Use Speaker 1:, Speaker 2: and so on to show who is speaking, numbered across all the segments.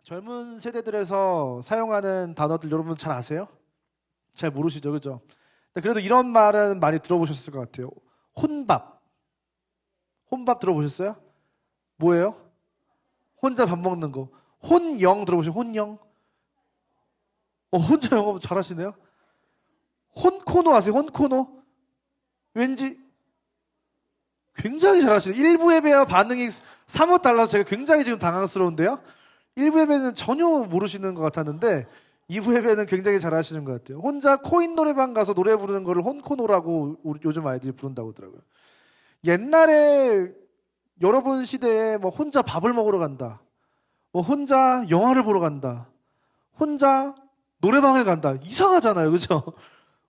Speaker 1: 젊은 세대들에서 사용하는 단어들 여러분 잘 아세요? 잘 모르시죠, 그죠? 그래도 이런 말은 많이 들어보셨을 것 같아요. 혼밥. 혼밥 들어보셨어요? 뭐예요? 혼자 밥 먹는 거. 혼영 들어보세요. 혼영. 혼자 영어 잘하시네요. 혼코노 아세요? 혼코노? 왠지 굉장히 잘하시네요. 일부 예배와 반응이 사뭇 달라서 제가 굉장히 지금 당황스러운데요. 일부 예배는 전혀 모르시는 것 같았는데 2부 예배는 굉장히 잘하시는 것 같아요. 혼자 코인 노래방 가서 노래 부르는 거를 혼코노라고 요즘 아이들이 부른다고 하더라고요. 옛날에 여러분 시대에 뭐 혼자 밥을 먹으러 간다, 뭐 혼자 영화를 보러 간다, 혼자 노래방을 간다. 이상하잖아요, 그죠?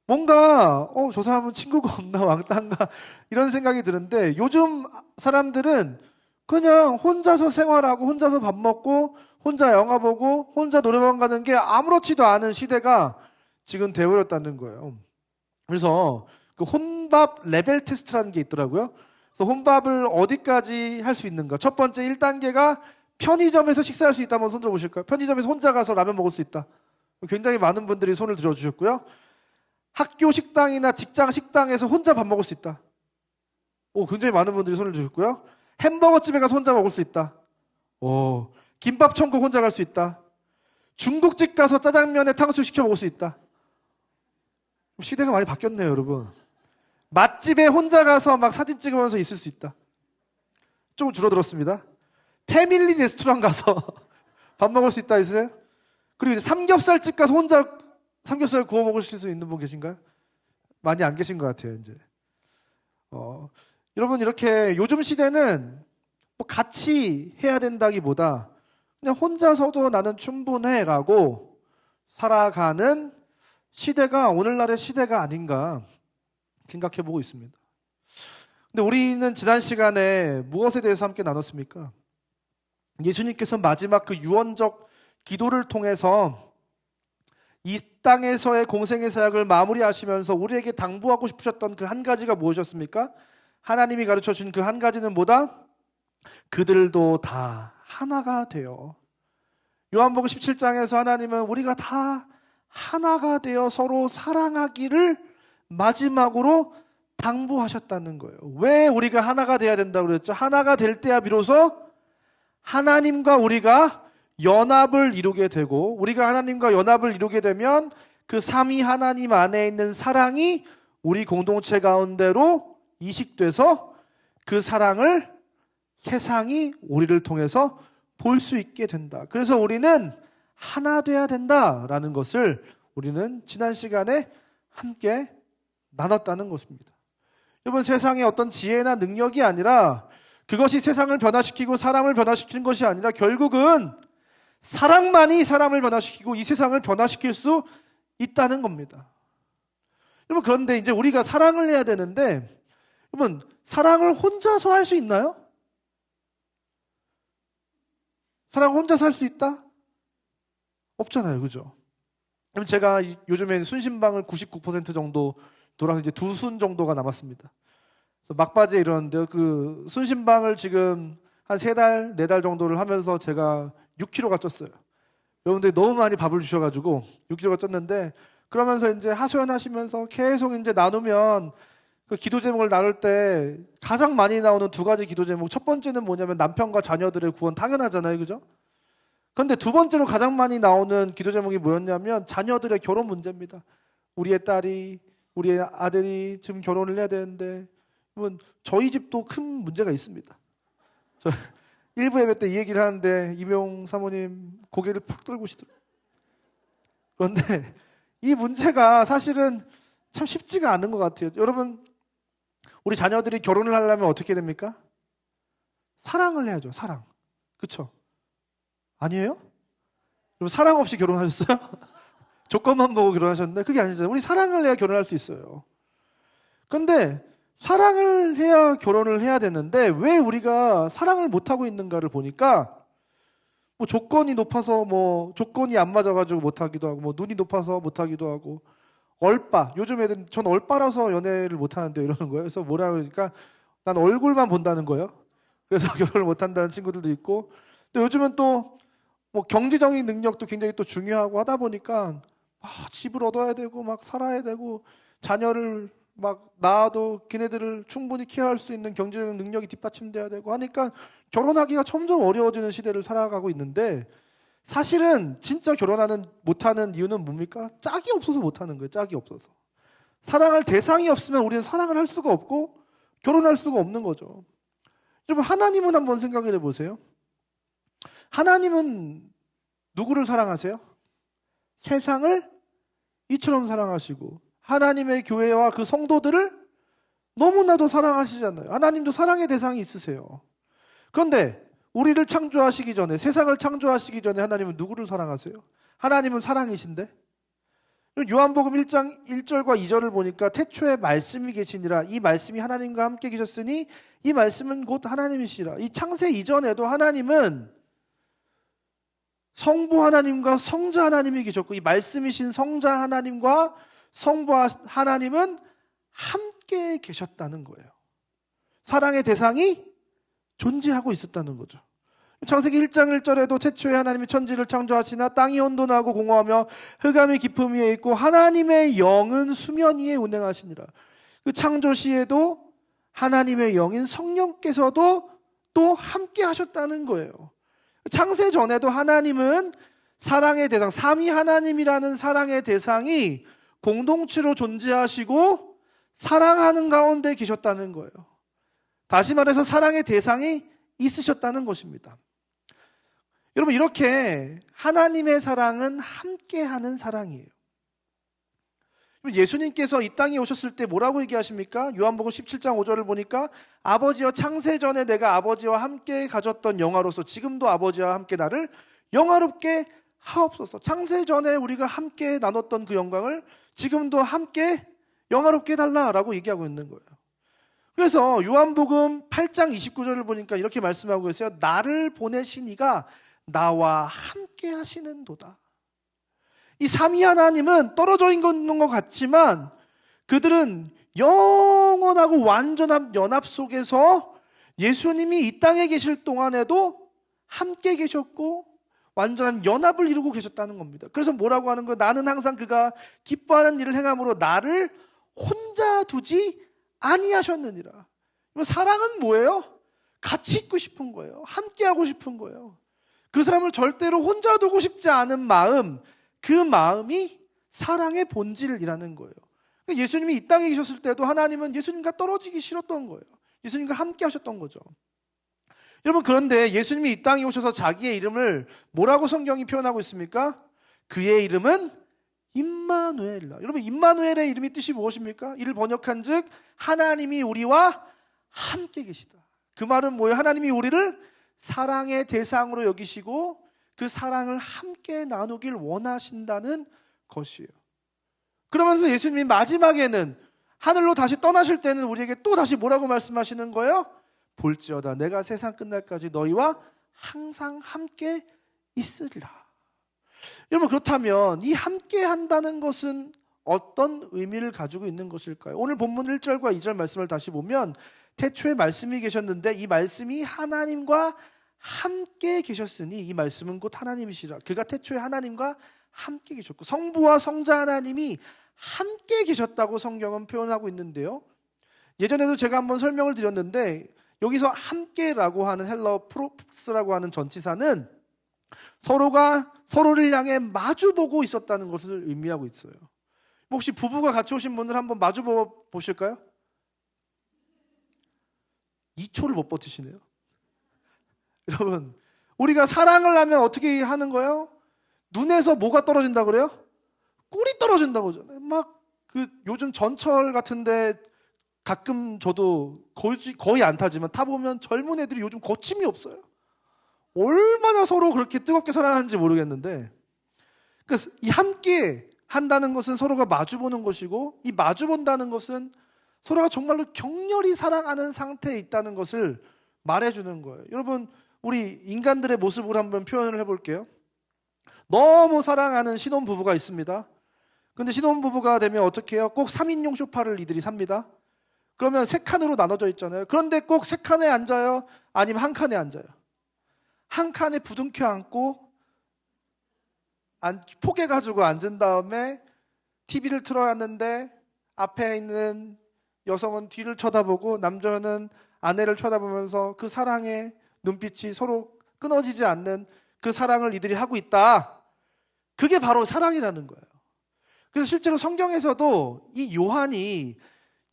Speaker 1: 뭔가 저 사람은 친구가 없나 왕따인가 이런 생각이 드는데 요즘 사람들은 그냥 혼자서 생활하고 혼자서 밥 먹고 혼자 영화 보고 혼자 노래방 가는 게 아무렇지도 않은 시대가 지금 되어버렸다는 거예요. 그래서 그 혼밥 레벨 테스트라는 게 있더라고요. 그래서 혼밥을 어디까지 할 수 있는가. 첫 번째 1단계가 편의점에서 식사할 수 있다면 손 들어보실까요? 편의점에서 혼자 가서 라면 먹을 수 있다. 굉장히 많은 분들이 손을 들어주셨고요. 학교 식당이나 직장 식당에서 혼자 밥 먹을 수 있다. 굉장히 많은 분들이 손을 주셨고요. 햄버거 집에 가서 혼자 먹을 수 있다. 김밥 천국 혼자 갈 수 있다. 중국집 가서 짜장면에 탕수육 시켜 먹을 수 있다. 시대가 많이 바뀌었네요, 여러분. 맛집에 혼자 가서 막 사진 찍으면서 있을 수 있다. 조금 줄어들었습니다. 패밀리 레스토랑 가서 밥 먹을 수 있다 있으세요? 그리고 이제 삼겹살집 가서 혼자 삼겹살 구워 먹을 수 있는 분 계신가요? 많이 안 계신 것 같아요, 이제. 여러분, 이렇게 요즘 시대는 뭐 같이 해야 된다기보다 그냥 혼자서도 나는 충분해라고 살아가는 시대가 오늘날의 시대가 아닌가 생각해보고 있습니다. 근데 우리는 지난 시간에 무엇에 대해서 함께 나눴습니까? 예수님께서 마지막 그 유언적 기도를 통해서 이 땅에서의 공생의 사역을 마무리하시면서 우리에게 당부하고 싶으셨던 그 한 가지가 무엇이었습니까? 하나님이 가르쳐준 그 한 가지는 뭐다? 그들도 다 하나가 되어. 요한복음 17장에서 하나님은 우리가 다 하나가 되어 서로 사랑하기를 마지막으로 당부하셨다는 거예요. 왜 우리가 하나가 돼야 된다고 그랬죠? 하나가 될 때야 비로소 하나님과 우리가 연합을 이루게 되고, 우리가 하나님과 연합을 이루게 되면 그 삼위 하나님 안에 있는 사랑이 우리 공동체 가운데로 이식돼서 그 사랑을 세상이 우리를 통해서 볼 수 있게 된다. 그래서 우리는 하나 돼야 된다라는 것을 우리는 지난 시간에 함께 나눴다는 것입니다. 여러분, 세상에 어떤 지혜나 능력이 아니라 그것이 세상을 변화시키고 사람을 변화시키는 것이 아니라 결국은 사랑만이 사람을 변화시키고 이 세상을 변화시킬 수 있다는 겁니다. 여러분, 그런데 이제 우리가 사랑을 해야 되는데, 여러분, 사랑을 혼자서 할 수 있나요? 사랑 혼자서 할 수 있다? 없잖아요, 그죠? 그럼 제가 요즘엔 순신방을 99% 정도 돌아서 이제 2순 정도가 남았습니다. 그래서 막바지에 이러는데요. 그 순신방을 지금 한 3달, 4달 정도를 하면서 제가 6kg가 쪘어요. 여러분들이 너무 많이 밥을 주셔가지고 6kg가 쪘는데, 그러면서 이제 하소연하시면서 계속 이제 나누면 그 기도 제목을 나눌 때 가장 많이 나오는 2가지 기도 제목. 첫 번째는 뭐냐면 남편과 자녀들의 구원, 당연하잖아요, 그죠? 그런데 2번째로 가장 많이 나오는 기도 제목이 뭐였냐면 자녀들의 결혼 문제입니다. 우리의 딸이, 우리의 아들이 지금 결혼을 해야 되는데, 저희 집도 큰 문제가 있습니다. 저 1부 예배 때 이 얘기를 하는데 이명 사모님 고개를 푹 떨구시더라고요. 그런데 이 문제가 사실은 참 쉽지가 않은 것 같아요. 여러분, 우리 자녀들이 결혼을 하려면 어떻게 됩니까? 사랑을 해야죠. 사랑. 그렇죠? 아니에요? 여러분, 사랑 없이 결혼하셨어요? 조건만 보고 결혼하셨는데 그게 아니잖아요. 우리 사랑을 해야 결혼할 수 있어요. 그런데 사랑을 해야 결혼을 해야 되는데 왜 우리가 사랑을 못하고 있는가를 보니까 뭐 조건이 높아서 뭐 조건이 안 맞아가지고 못하기도 하고, 뭐 눈이 높아서 못하기도 하고, 얼빠. 요즘 애들은 전 얼빠라서 연애를 못하는데 이러는 거예요. 그래서 뭐라 그러니까 난 얼굴만 본다는 거예요. 그래서 결혼을 못한다는 친구들도 있고, 또 요즘은 또 뭐 경제적인 능력도 굉장히 또 중요하고 하다 보니까 집을 얻어야 되고 막 살아야 되고 자녀를 막 낳아도 걔네들을 충분히 케어할 수 있는 경제적 능력이 뒷받침돼야 되고 하니까 결혼하기가 점점 어려워지는 시대를 살아가고 있는데, 사실은 진짜 결혼하는 못하는 이유는 뭡니까? 짝이 없어서 못하는 거예요. 짝이 없어서. 사랑할 대상이 없으면 우리는 사랑을 할 수가 없고 결혼할 수가 없는 거죠. 여러분, 하나님은 한번 생각을 해보세요. 하나님은 누구를 사랑하세요? 세상을 이처럼 사랑하시고 하나님의 교회와 그 성도들을 너무나도 사랑하시잖아요. 하나님도 사랑의 대상이 있으세요. 그런데 우리를 창조하시기 전에, 세상을 창조하시기 전에 하나님은 누구를 사랑하세요? 하나님은 사랑이신데, 요한복음 1장 1절과 2절을 보니까 태초에 말씀이 계시니라, 이 말씀이 하나님과 함께 계셨으니 이 말씀은 곧 하나님이시라. 이 창세 이전에도 하나님은 성부 하나님과 성자 하나님이 계셨고, 이 말씀이신 성자 하나님과 성부 하나님은 함께 계셨다는 거예요. 사랑의 대상이 존재하고 있었다는 거죠. 창세기 1장 1절에도 태초에 하나님이 천지를 창조하시나 땅이 혼돈하고 공허하며 흑암이 깊음 위에 있고 하나님의 영은 수면 위에 운행하시니라. 그 창조 시에도 하나님의 영인 성령께서도 또 함께 하셨다는 거예요. 창세 전에도 하나님은 사랑의 대상, 삼위 하나님이라는 사랑의 대상이 공동체로 존재하시고 사랑하는 가운데 계셨다는 거예요. 다시 말해서 사랑의 대상이 있으셨다는 것입니다. 여러분, 이렇게 하나님의 사랑은 함께하는 사랑이에요. 예수님께서 이 땅에 오셨을 때 뭐라고 얘기하십니까? 요한복음 17장 5절을 보니까 아버지여, 창세 전에 내가 아버지와 함께 가졌던 영화로서 지금도 아버지와 함께 나를 영화롭게 하옵소서. 창세 전에 우리가 함께 나눴던 그 영광을 지금도 함께 영화롭게 해달라라고 얘기하고 있는 거예요. 그래서 요한복음 8장 29절을 보니까 이렇게 말씀하고 있어요. 나를 보내신 이가 나와 함께 하시는도다. 이 삼위 하나님은 떨어져 있는 것 같지만 그들은 영원하고 완전한 연합 속에서 예수님이 이 땅에 계실 동안에도 함께 계셨고 완전한 연합을 이루고 계셨다는 겁니다. 그래서 뭐라고 하는 거예요? 나는 항상 그가 기뻐하는 일을 행함으로 나를 혼자 두지 아니하셨느니라. 사랑은 뭐예요? 같이 있고 싶은 거예요. 함께 하고 싶은 거예요. 그 사람을 절대로 혼자 두고 싶지 않은 마음, 그 마음이 사랑의 본질이라는 거예요. 예수님이 이 땅에 계셨을 때도 하나님은 예수님과 떨어지기 싫었던 거예요. 예수님과 함께 하셨던 거죠. 여러분, 그런데 예수님이 이 땅에 오셔서 자기의 이름을 뭐라고 성경이 표현하고 있습니까? 그의 이름은 임마누엘이라. 여러분, 임마누엘의 이름이 뜻이 무엇입니까? 이를 번역한 즉 하나님이 우리와 함께 계시다. 그 말은 뭐예요? 하나님이 우리를 사랑의 대상으로 여기시고 그 사랑을 함께 나누길 원하신다는 것이에요. 그러면서 예수님이 마지막에는 하늘로 다시 떠나실 때는 우리에게 또 다시 뭐라고 말씀하시는 거예요? 볼지어다 내가 세상 끝날까지 너희와 항상 함께 있으리라. 여러분, 그렇다면 이 함께 한다는 것은 어떤 의미를 가지고 있는 것일까요? 오늘 본문 1절과 2절 말씀을 다시 보면 태초에 말씀이 계셨는데 이 말씀이 하나님과 함께 계셨으니 이 말씀은 곧 하나님이시라. 그가 태초에 하나님과 함께 계셨고 성부와 성자 하나님이 함께 계셨다고 성경은 표현하고 있는데요. 예전에도 제가 한번 설명을 드렸는데 여기서 함께라고 하는 헬라어 프로스라고 하는 전치사는 서로가 서로를 향해 마주보고 있었다는 것을 의미하고 있어요. 혹시 부부가 같이 오신 분들 한번 마주보고 보실까요? 2초를 못 버티시네요. 여러분, 우리가 사랑을 하면 어떻게 하는 거예요? 눈에서 뭐가 떨어진다 그래요? 꿀이 떨어진다고 하잖아요. 막 그 요즘 전철 같은데 가끔 저도 거의 안 타지만 타보면 젊은 애들이 요즘 거침이 없어요. 얼마나 서로 그렇게 뜨겁게 사랑하는지 모르겠는데, 그래서 이 함께 한다는 것은 서로가 마주보는 것이고 이 마주본다는 것은 서로가 정말로 격렬히 사랑하는 상태에 있다는 것을 말해주는 거예요. 여러분, 우리 인간들의 모습으로 한번 표현을 해볼게요. 너무 사랑하는 신혼부부가 있습니다. 근데 신혼부부가 되면 어떻게 해요? 꼭 3인용 소파를 이들이 삽니다. 그러면 3칸으로 나눠져 있잖아요. 그런데 꼭 3칸에 앉아요? 아니면 한 칸에 앉아요? 한 칸에 부둥켜 앉고 포개가지고 앉은 다음에 TV를 틀어놨는데 앞에 있는 여성은 뒤를 쳐다보고 남자는 아내를 쳐다보면서 그 사랑의 눈빛이 서로 끊어지지 않는 그 사랑을 이들이 하고 있다. 그게 바로 사랑이라는 거예요. 그래서 실제로 성경에서도 이 요한이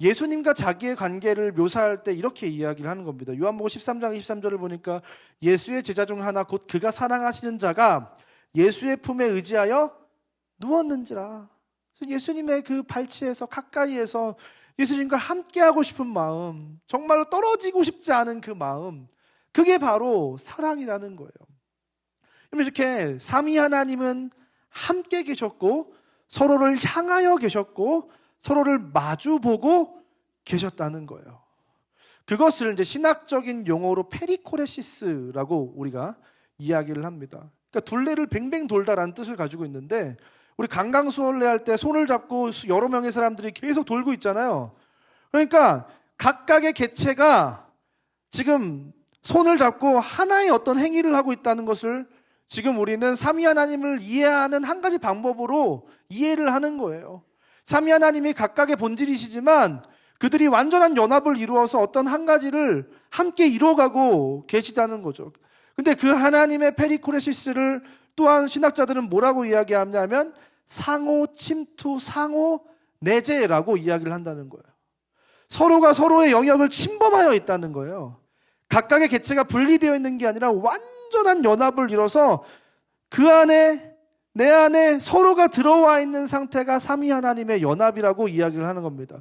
Speaker 1: 예수님과 자기의 관계를 묘사할 때 이렇게 이야기를 하는 겁니다. 요한복음 13장 23절을 보니까 예수의 제자 중 하나 곧 그가 사랑하시는 자가 예수의 품에 의지하여 누웠는지라. 예수님의 그 발치에서 가까이에서 예수님과 함께하고 싶은 마음, 정말로 떨어지고 싶지 않은 그 마음, 그게 바로 사랑이라는 거예요. 이렇게 삼위 하나님은 함께 계셨고 서로를 향하여 계셨고 서로를 마주보고 계셨다는 거예요. 그것을 이제 신학적인 용어로 페리코레시스라고 우리가 이야기를 합니다. 그러니까 둘레를 뱅뱅 돌다라는 뜻을 가지고 있는데 우리 강강수월래 할 때 손을 잡고 여러 명의 사람들이 계속 돌고 있잖아요. 그러니까 각각의 개체가 지금 손을 잡고 하나의 어떤 행위를 하고 있다는 것을 지금 우리는 삼위 하나님을 이해하는 한 가지 방법으로 이해를 하는 거예요. 삼위 하나님이 각각의 본질이시지만 그들이 완전한 연합을 이루어서 어떤 한 가지를 함께 이루어가고 계시다는 거죠. 근데 그 하나님의 페리코레시스를 또한 신학자들은 뭐라고 이야기하냐면 상호 침투, 상호 내재라고 이야기를 한다는 거예요. 서로가 서로의 영역을 침범하여 있다는 거예요. 각각의 개체가 분리되어 있는 게 아니라 완전한 연합을 이뤄서 그 안에 내 안에 서로가 들어와 있는 상태가 삼위 하나님의 연합이라고 이야기를 하는 겁니다.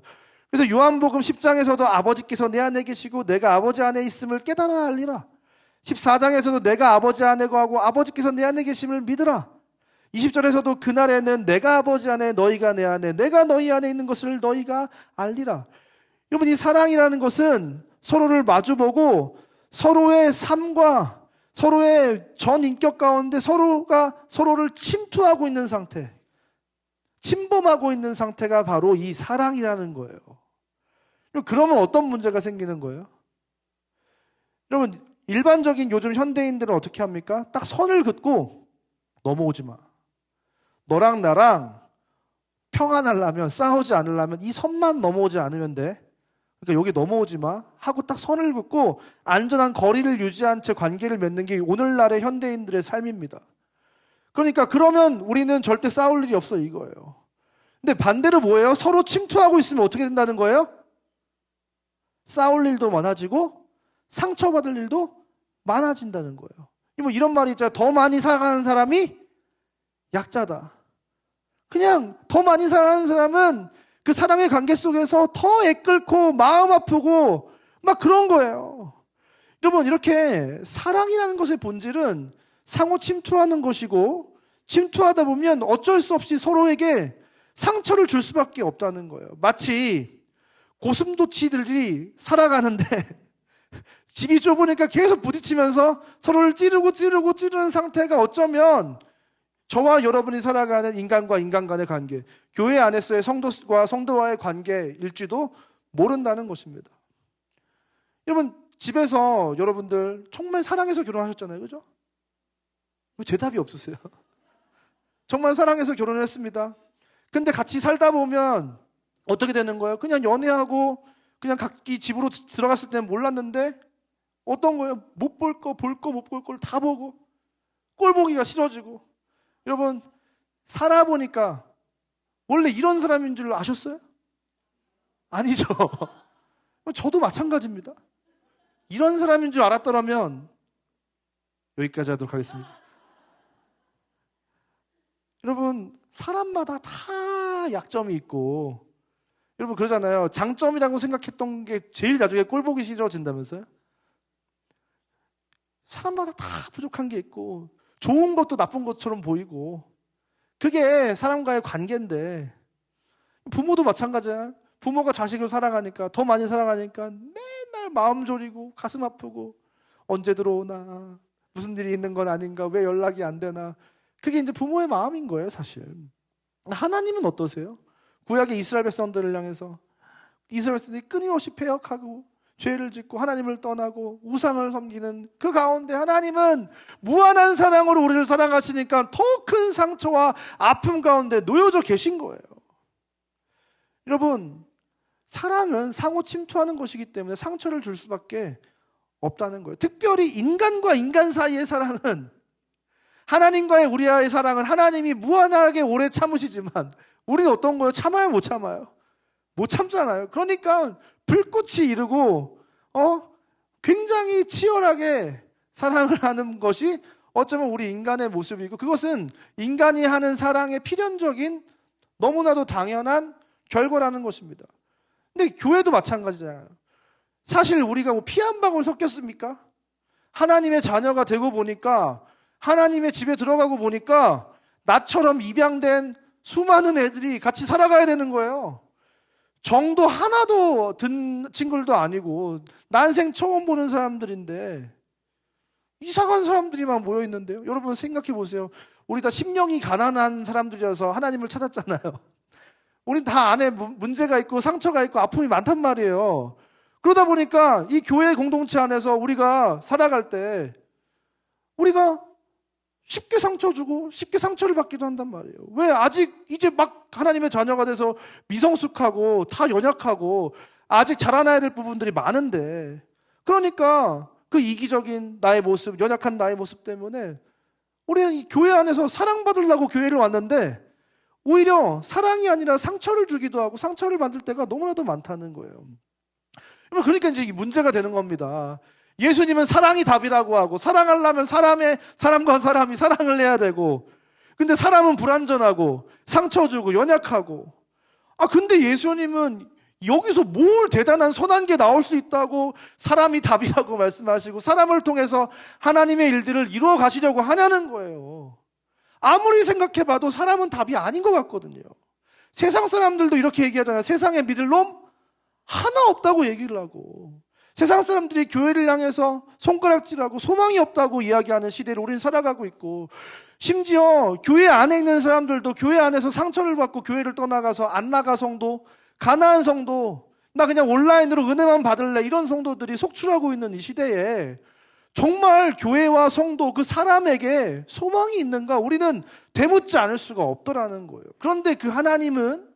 Speaker 1: 그래서 요한복음 10장에서도 아버지께서 내 안에 계시고 내가 아버지 안에 있음을 깨달아 알리라. 14장에서도 내가 아버지 안에 거하고 아버지께서 내 안에 계심을 믿으라. 20절에서도 그날에는 내가 아버지 안에 너희가 내 안에 내가 너희 안에 있는 것을 너희가 알리라. 여러분, 이 사랑이라는 것은 서로를 마주보고 서로의 삶과 서로의 전 인격 가운데 서로가 서로를 침투하고 있는 상태, 침범하고 있는 상태가 바로 이 사랑이라는 거예요. 그러면 어떤 문제가 생기는 거예요? 여러분, 일반적인 요즘 현대인들은 어떻게 합니까? 딱 선을 긋고 넘어오지 마. 너랑 나랑 평안하려면, 싸우지 않으려면 이 선만 넘어오지 않으면 돼. 그러니까 여기 넘어오지 마 하고 딱 선을 긋고 안전한 거리를 유지한 채 관계를 맺는 게 오늘날의 현대인들의 삶입니다. 그러니까 그러면 우리는 절대 싸울 일이 없어, 이거예요. 근데 반대로 뭐예요? 서로 침투하고 있으면 어떻게 된다는 거예요? 싸울 일도 많아지고 상처받을 일도 많아진다는 거예요. 뭐 이런 말이 있잖아요. 더 많이 사랑하는 사람이 약자다. 그냥 더 많이 사랑하는 사람은 그 사랑의 관계 속에서 더 애끓고 마음 아프고 막 그런 거예요. 여러분, 이렇게 사랑이라는 것의 본질은 상호 침투하는 것이고 침투하다 보면 어쩔 수 없이 서로에게 상처를 줄 수밖에 없다는 거예요. 마치 고슴도치들이 살아가는데 집이 좁으니까 계속 부딪히면서 서로를 찌르는 상태가 어쩌면 저와 여러분이 살아가는 인간과 인간 간의 관계, 교회 안에서의 성도와 성도와의 관계일지도 모른다는 것입니다. 여러분, 집에서 여러분들 정말 사랑해서 결혼하셨잖아요, 그죠? 왜 대답이 없으세요? 정말 사랑해서 결혼했습니다. 근데 같이 살다 보면 어떻게 되는 거예요? 그냥 연애하고 그냥 각기 집으로 들어갔을 때는 몰랐는데 어떤 거예요? 못 볼 거, 볼 거, 못 볼 걸 다 보고 꼴 보기가 싫어지고. 여러분, 살아보니까 원래 이런 사람인 줄 아셨어요? 아니죠. 저도 마찬가지입니다. 이런 사람인 줄 알았더라면 여기까지 하도록 하겠습니다. 여러분, 사람마다 다 약점이 있고, 여러분 그러잖아요. 장점이라고 생각했던 게 제일 나중에 꼴 보기 싫어진다면서요? 사람마다 다 부족한 게 있고 좋은 것도 나쁜 것처럼 보이고, 그게 사람과의 관계인데 부모도 마찬가지야. 부모가 자식을 사랑하니까, 더 많이 사랑하니까 맨날 마음 졸이고 가슴 아프고 언제 들어오나, 무슨 일이 있는 건 아닌가, 왜 연락이 안 되나. 그게 이제 부모의 마음인 거예요, 사실. 하나님은 어떠세요? 구약의 이스라엘 백성들을 향해서 이스라엘 백성들이 끊임없이 패역하고 죄를 짓고 하나님을 떠나고 우상을 섬기는 그 가운데 하나님은 무한한 사랑으로 우리를 사랑하시니까 더 큰 상처와 아픔 가운데 놓여져 계신 거예요. 여러분, 사랑은 상호 침투하는 것이기 때문에 상처를 줄 수밖에 없다는 거예요. 특별히 인간과 인간 사이의 사랑은, 하나님과의 우리와의 사랑은 하나님이 무한하게 오래 참으시지만 우리는 어떤 거예요? 참아요, 못 참아요? 못 참잖아요. 그러니까 불꽃이 이르고 굉장히 치열하게 사랑을 하는 것이 어쩌면 우리 인간의 모습이고, 그것은 인간이 하는 사랑의 필연적인 너무나도 당연한 결과라는 것입니다. 근데 교회도 마찬가지잖아요. 사실 우리가 피 한 방울 섞였습니까? 하나님의 자녀가 되고 보니까, 하나님의 집에 들어가고 보니까 나처럼 입양된 수많은 애들이 같이 살아가야 되는 거예요. 정도 하나도 든 친구들도 아니고 난생 처음 보는 사람들인데 이상한 사람들이만 모여 있는데요. 여러분 생각해 보세요. 우리 다 심령이 가난한 사람들이라서 하나님을 찾았잖아요. 우린 다 안에 문제가 있고 상처가 있고 아픔이 많단 말이에요. 그러다 보니까 이 교회 공동체 안에서 우리가 살아갈 때 우리가 쉽게 상처 주고 쉽게 상처를 받기도 한단 말이에요. 왜? 아직 이제 막 하나님의 자녀가 돼서 미성숙하고 다 연약하고 아직 자라나야 될 부분들이 많은데, 그러니까 그 이기적인 나의 모습, 연약한 나의 모습 때문에 우리는 이 교회 안에서 사랑받으려고 교회를 왔는데 오히려 사랑이 아니라 상처를 주기도 하고 상처를 받을 때가 너무나도 많다는 거예요. 그러니까 이제 문제가 되는 겁니다. 예수님은 사랑이 답이라고 하고, 사랑하려면 사람과 사람이 사랑을 해야 되고, 근데 사람은 불완전하고 상처 주고 연약하고, 근데 예수님은 여기서 뭘 대단한 선한 게 나올 수 있다고 사람이 답이라고 말씀하시고 사람을 통해서 하나님의 일들을 이루어 가시려고 하냐는 거예요. 아무리 생각해봐도 사람은 답이 아닌 것 같거든요. 세상 사람들도 이렇게 얘기하잖아요. 세상에 믿을 놈 하나 없다고 얘기를 하고, 세상 사람들이 교회를 향해서 손가락질하고 소망이 없다고 이야기하는 시대를 우리는 살아가고 있고, 심지어 교회 안에 있는 사람들도 교회 안에서 상처를 받고 교회를 떠나가서 안 나가 성도, 가난한 성도, 나 그냥 온라인으로 은혜만 받을래, 이런 성도들이 속출하고 있는 이 시대에 정말 교회와 성도 그 사람에게 소망이 있는가 우리는 되묻지 않을 수가 없더라는 거예요. 그런데 그 하나님은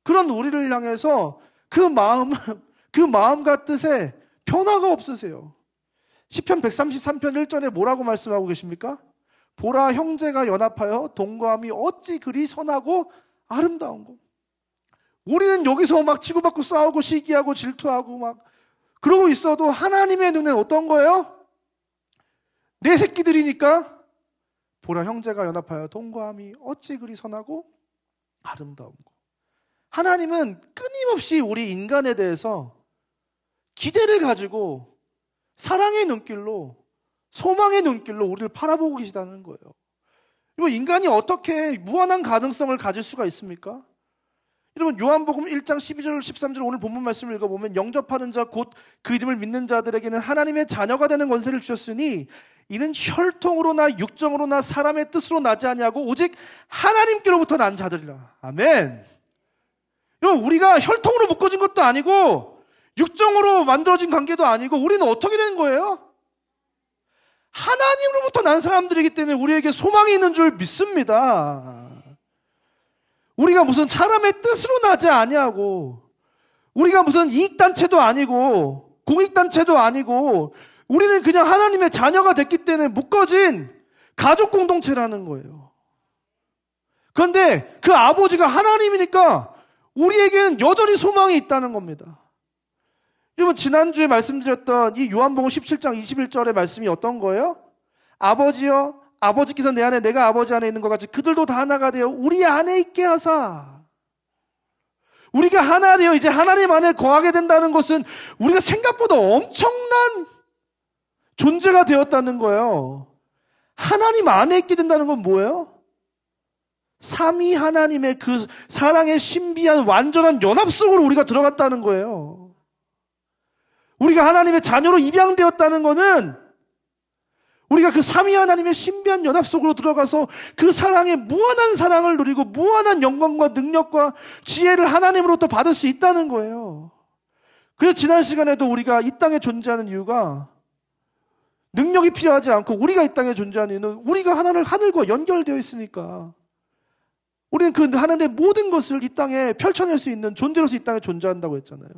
Speaker 1: 그런 우리를 향해서 그 마음과 뜻에 변화가 없으세요. 시편 133편 1절에 뭐라고 말씀하고 계십니까? 보라, 형제가 연합하여 동거함이 어찌 그리 선하고 아름다운고. 우리는 여기서 막 치고받고 싸우고 시기하고 질투하고 막 그러고 있어도 하나님의 눈에 어떤 거예요? 내 새끼들이니까 보라, 형제가 연합하여 동거함이 어찌 그리 선하고 아름다운고. 하나님은 끊임없이 우리 인간에 대해서 기대를 가지고 사랑의 눈길로, 소망의 눈길로 우리를 바라보고 계시다는 거예요. 여러분, 인간이 어떻게 무한한 가능성을 가질 수가 있습니까? 여러분, 요한복음 1장 12절 13절 오늘 본문 말씀을 읽어보면, 영접하는 자 곧 그 이름을 믿는 자들에게는 하나님의 자녀가 되는 권세를 주셨으니 이는 혈통으로나 육정으로나 사람의 뜻으로 나지 아니하고 오직 하나님께로부터 난 자들이라. 아멘. 여러분, 우리가 혈통으로 묶어진 것도 아니고 육정으로 만들어진 관계도 아니고 우리는 어떻게 된 거예요? 하나님으로부터 난 사람들이기 때문에 우리에게 소망이 있는 줄 믿습니다. 우리가 무슨 사람의 뜻으로 나지 아니하고, 우리가 무슨 이익단체도 아니고 공익단체도 아니고, 우리는 그냥 하나님의 자녀가 됐기 때문에 묶어진 가족 공동체라는 거예요. 그런데 그 아버지가 하나님이니까 우리에게는 여전히 소망이 있다는 겁니다. 여러분, 지난주에 말씀드렸던 이 요한복음 17장 21절의 말씀이 어떤 거예요? 아버지여, 아버지께서 내 안에 내가 아버지 안에 있는 것 같이 그들도 다 하나가 되어 우리 안에 있게 하사. 우리가 하나 되어 이제 하나님 안에 거하게 된다는 것은 우리가 생각보다 엄청난 존재가 되었다는 거예요. 하나님 안에 있게 된다는 건 뭐예요? 삼위 하나님의 그 사랑의 신비한 완전한 연합 속으로 우리가 들어갔다는 거예요. 우리가 하나님의 자녀로 입양되었다는 것은 우리가 그 삼위 하나님의 신비한 연합 속으로 들어가서 그 사랑의 무한한 사랑을 누리고 무한한 영광과 능력과 지혜를 하나님으로부터 받을 수 있다는 거예요. 그래서 지난 시간에도 우리가 이 땅에 존재하는 이유가 능력이 필요하지 않고 우리가 이 땅에 존재하는 이유는 우리가 하늘과 연결되어 있으니까 우리는 그 하늘의 모든 것을 이 땅에 펼쳐낼 수 있는 존재로서 이 땅에 존재한다고 했잖아요.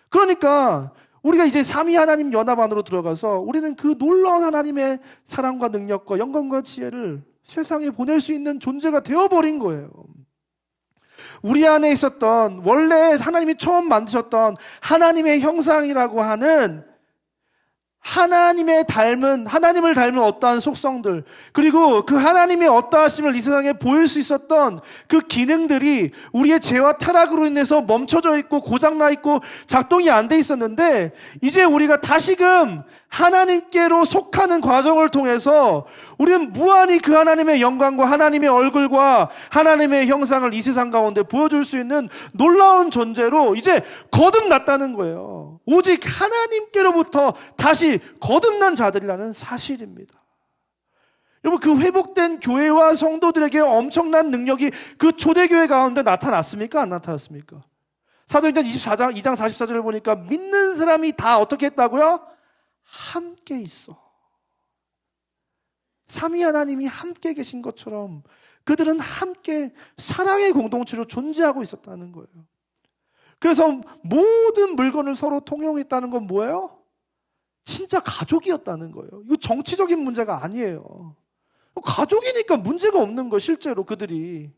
Speaker 1: 그러니까 우리가 이제 삼위 하나님 연합 안으로 들어가서 우리는 그 놀라운 하나님의 사랑과 능력과 영광과 지혜를 세상에 보낼 수 있는 존재가 되어버린 거예요. 우리 안에 있었던 원래 하나님이 처음 만드셨던 하나님의 형상이라고 하는 하나님을 닮은 어떠한 속성들, 그리고 그 하나님의 어떠하심을 이 세상에 보일 수 있었던 그 기능들이 우리의 죄와 타락으로 인해서 멈춰져 있고 고장나 있고 작동이 안 돼 있었는데, 이제 우리가 다시금 하나님께로 속하는 과정을 통해서 우리는 무한히 그 하나님의 영광과 하나님의 얼굴과 하나님의 형상을 이 세상 가운데 보여줄 수 있는 놀라운 존재로 이제 거듭났다는 거예요. 오직 하나님께로부터 다시 거듭난 자들이라는 사실입니다. 여러분, 그 회복된 교회와 성도들에게 엄청난 능력이 그 초대교회 가운데 나타났습니까? 안 나타났습니까? 사도행전 24장 2장 44절을 보니까 믿는 사람이 다 어떻게 했다고요? 함께 있어. 삼위 하나님이 함께 계신 것처럼 그들은 함께 사랑의 공동체로 존재하고 있었다는 거예요. 그래서 모든 물건을 서로 통용했다는 건 뭐예요? 진짜 가족이었다는 거예요. 이거 정치적인 문제가 아니에요. 가족이니까 문제가 없는 거예요. 실제로 그들이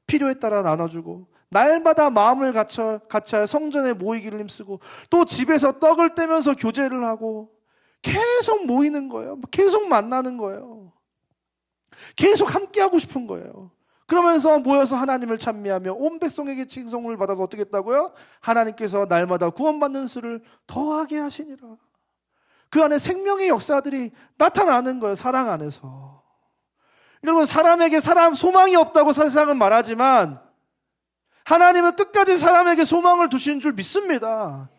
Speaker 1: 필요에 따라 나눠주고 날마다 마음을 같이하여 성전에 모이기를 힘쓰고 또 집에서 떡을 떼면서 교제를 하고 계속 모이는 거예요. 계속 만나는 거예요. 계속 함께하고 싶은 거예요. 그러면서 모여서 하나님을 찬미하며 온 백성에게 칭송을 받아서 어떻게 했다고요? 하나님께서 날마다 구원받는 수를 더하게 하시니라. 그 안에 생명의 역사들이 나타나는 거예요. 사랑 안에서. 여러분, 사람에게 소망이 없다고 세상은 말하지만 하나님은 끝까지 사람에게 소망을 두시는 줄 믿습니다.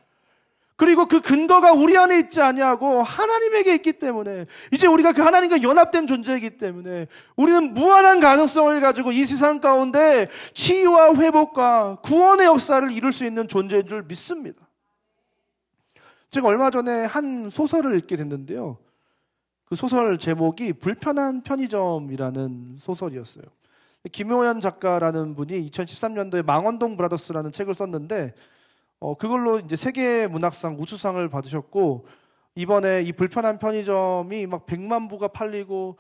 Speaker 1: 그리고 그 근거가 우리 안에 있지 아니하고 하나님에게 있기 때문에, 이제 우리가 그 하나님과 연합된 존재이기 때문에 우리는 무한한 가능성을 가지고 이 세상 가운데 치유와 회복과 구원의 역사를 이룰 수 있는 존재인 줄 믿습니다. 제가 얼마 전에 한 소설을 읽게 됐는데요, 그 소설 제목이 불편한 편의점이라는 소설이었어요. 김효연 작가라는 분이 2013년도에 망원동 브라더스라는 책을 썼는데 그걸로 이제 세계 문학상 우수상을 받으셨고, 이번에 이 불편한 편의점이 막 100만 부가 팔리고